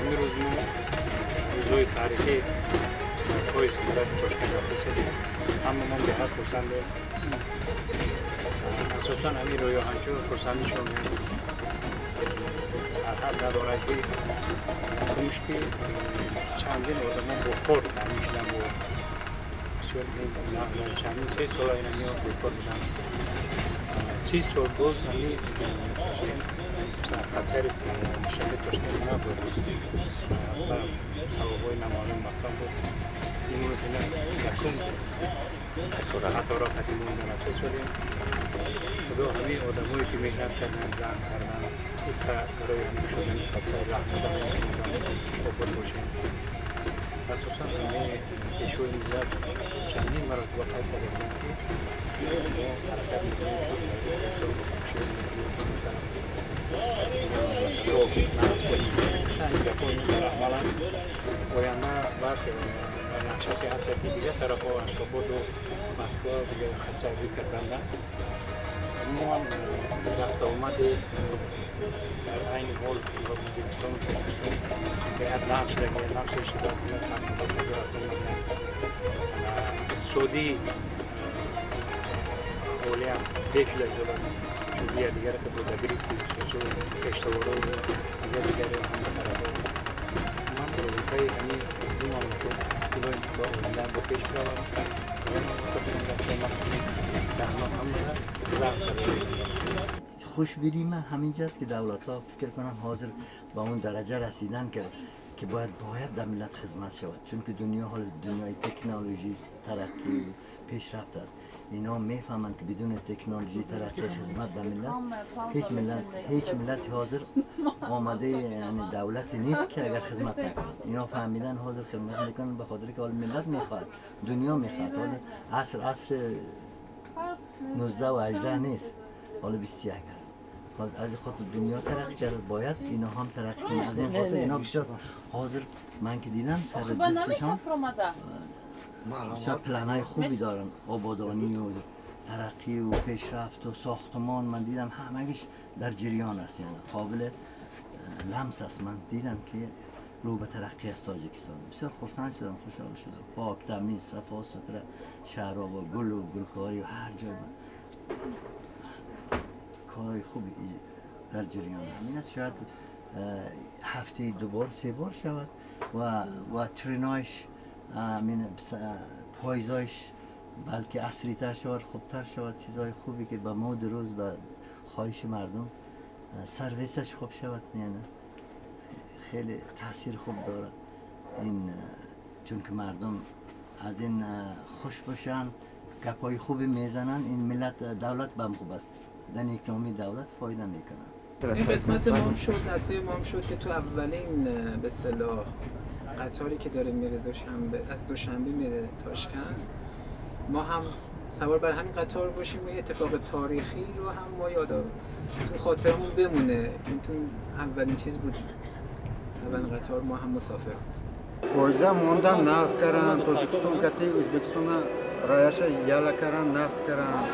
امروز ما روزهای تاریخی پاییز ملت تاشکند رسیدیم. اما من به حد خرسندم. اساساً همین رویا هنچو خرسندیشون هر ندارد که کنش که چندین آدمان با کار تعمیم شدن با چندین 3 سال اینا میان با کار بودن 30 سال باز همین خطر شهر تاشکند نبود و سوابای نمالون مقام بود این رو فیلم یکم حتی را ختیمون نمته شدیم خدا همین آدمایی که مهنت کردن زن کردن برای همین شدن خطر رحمت آباد باشیم اساساً همین پیشوی نزد چندین مراتب قید کردن که ما حرکت باید وقت نقشه که هست که دیگه طرف ها اشکاباد و مسکو دیگه خرچه کردن اما هم رفت آمد در این حال بگیرستان و پاکستان باید نقش لگه نقشش شده است اقتصادی اولی هم بیش لجل است چون دیگه دیگر که بوده گریفتی سوسو کشتوارو دیگه هم طرف من رویتای همین دو مملکت کلوی با اولندن با پیش برام خوش بریم همینجاست که دولت ها فکر کنم حاضر با اون درجه رسیدن که باید در ملت خدمت شود چون که دنیای تکنولوژی ترقی و پیشرفت است اینا میفهمند که بدون تکنولوژی ترقی خدمت به ملت هیچ ملت حاضر آماده یعنی دولتی نیست که اگر خدمت نکنه اینا فهمیدن حاضر خدمت میکنن به خاطر که حال ملت میخواد دنیا میخواد حال عصر 19 و 18 نیست حال 21 هست از خود دنیا ترقی کرد باید اینا هم ترقی کنند از این خاطر اینا بسیار حاضر من که دیدم سر دستشان بسیار پلنای خوبی دارن آبادانی و ترقی و پیشرفت و ساختمان من دیدم همگیش در جریان است یعنی قابل لمس است من دیدم که رو به ترقی است تاجیکستان بسیار خرسند شدم خوشحال شدم پاک تمیز صفا سوتره شهرها با گل و گلکاری و هر جای کارهای خوبی در جریان است این است شاید هفته 2 بار 3 بار شود و ترینایش پایزایش بلکه عصری تر شود خوبتر شود چیزهای خوبی که به مود روز به خواهش مردم سرویسش خوب شود یعنی خیلی تاثیر خوب دارد این چون که مردم از این خوش باشن گپای خوبی میزنن این ملت دولت بهم خوب است در اکنامی دولت فایده میکنن این قسمت ما هم شد نصیب ما هم شد که تو اولین به اصطلاح قطاری که داره میره از دوشنبه میره تاشکند ما هم سوار بر همین قطار باشیم و اتفاق تاریخی رو هم ما یاد تو خاطرمون بمونه این تو اولین چیز بود اولین قطار ما هم مسافر بود پویزه موندن نقص کردن تاجیکستان کتی ازبکستان رایش یالا کردن نقص کردن